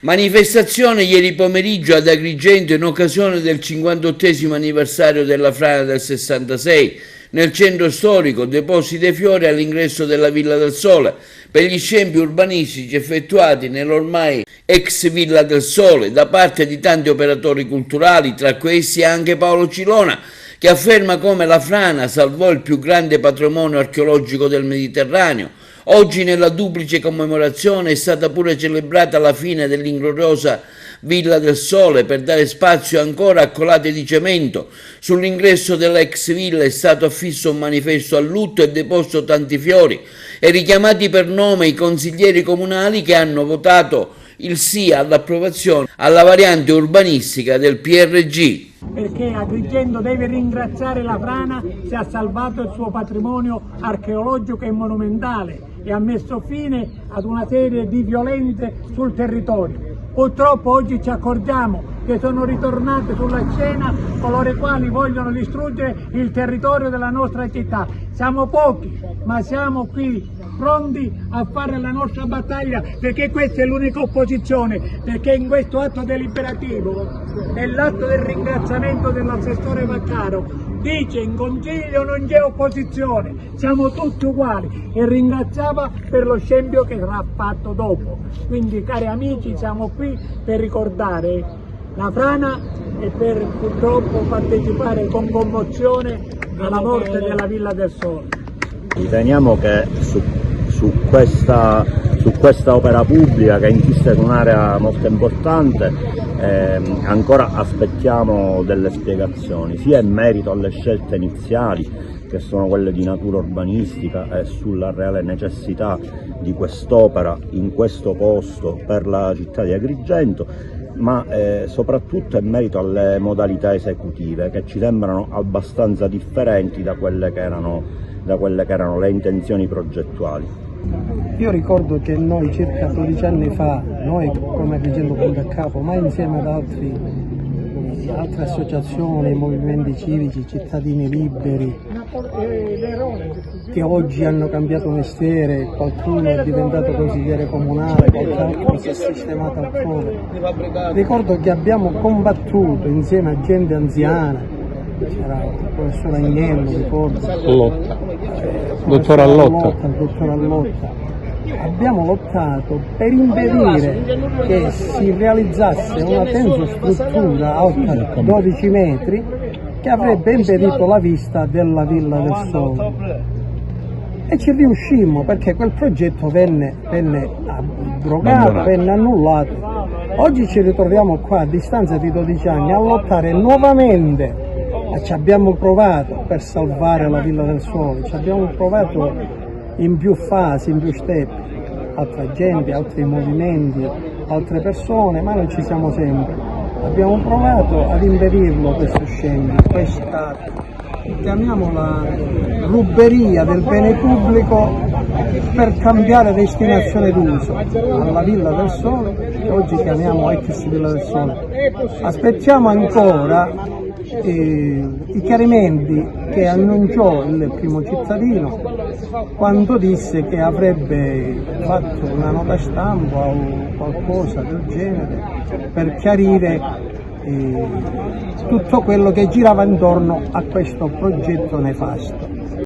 Manifestazione ieri pomeriggio ad Agrigento in occasione del 58° anniversario della frana del 66. Nel centro storico depositi dei fiori all'ingresso della Villa del Sole per gli scempi urbanistici effettuati nell'ormai ex Villa del Sole da parte di tanti operatori culturali, tra questi anche Paolo Cilona, che afferma come la frana salvò il più grande patrimonio archeologico del Mediterraneo. Oggi nella duplice commemorazione è stata pure celebrata la fine dell'ingloriosa Villa del Sole per dare spazio ancora a colate di cemento. Sull'ingresso dell'ex villa è stato affisso un manifesto a lutto e deposto tanti fiori e richiamati per nome i consiglieri comunali che hanno votato il sì all'approvazione alla variante urbanistica del PRG. Perché Agrigento deve ringraziare la frana se ha salvato il suo patrimonio archeologico e monumentale e ha messo fine ad una serie di violenze sul territorio. Purtroppo oggi ci accorgiamo che sono ritornate sulla scena coloro i quali vogliono distruggere il territorio della nostra città. Siamo pochi, ma siamo qui pronti a fare la nostra battaglia, perché questa è l'unica opposizione, perché in questo atto deliberativo, nell'atto del ringraziamento dell'assessore Vaccaro, dice in consiglio non c'è opposizione, siamo tutti uguali, e ringraziava per lo scempio che sarà fatto dopo. Quindi cari amici, siamo qui per ricordare la frana e per purtroppo partecipare con commozione alla morte della Villa del Sole. Riteniamo che su questa opera pubblica, che insiste su un'area molto importante, ancora aspettiamo delle spiegazioni, sia in merito alle scelte iniziali, che sono quelle di natura urbanistica, e sulla reale necessità di quest'opera in questo posto per la città di Agrigento, ma soprattutto in merito alle modalità esecutive, che ci sembrano abbastanza differenti da quelle che erano le intenzioni progettuali. Io ricordo che noi circa 12 anni fa, noi come Agrigento Punta a Capo, ma insieme ad altre associazioni, movimenti civici, cittadini liberi, che oggi hanno cambiato mestiere, qualcuno è diventato consigliere comunale, qualcun altro si è sistemato altrove. Ricordo che abbiamo combattuto insieme a gente anziana, c'era il professor Agnello, ricordo, il dottor Allotta. Abbiamo lottato per impedire che si realizzasse una tensostruttura alta 12 metri che avrebbe impedito la vista della Villa del Sole. E ci riuscimmo, perché quel progetto venne abrogato, venne annullato. Oggi ci ritroviamo qua a distanza di 12 anni a lottare nuovamente. Ci abbiamo provato per salvare la Villa del Sole, ci abbiamo provato in più fasi, in più step, altra gente, altri movimenti, altre persone, ma noi ci siamo sempre. Abbiamo provato ad impedirlo questo scempio, questa, chiamiamola, ruberia del bene pubblico per cambiare destinazione d'uso alla Villa del Sole, che oggi chiamiamo ex Villa del Sole. Aspettiamo ancora i chiarimenti che annunciò il primo cittadino quando disse che avrebbe fatto una nota stampa o qualcosa del genere per chiarire tutto quello che girava intorno a questo progetto nefasto.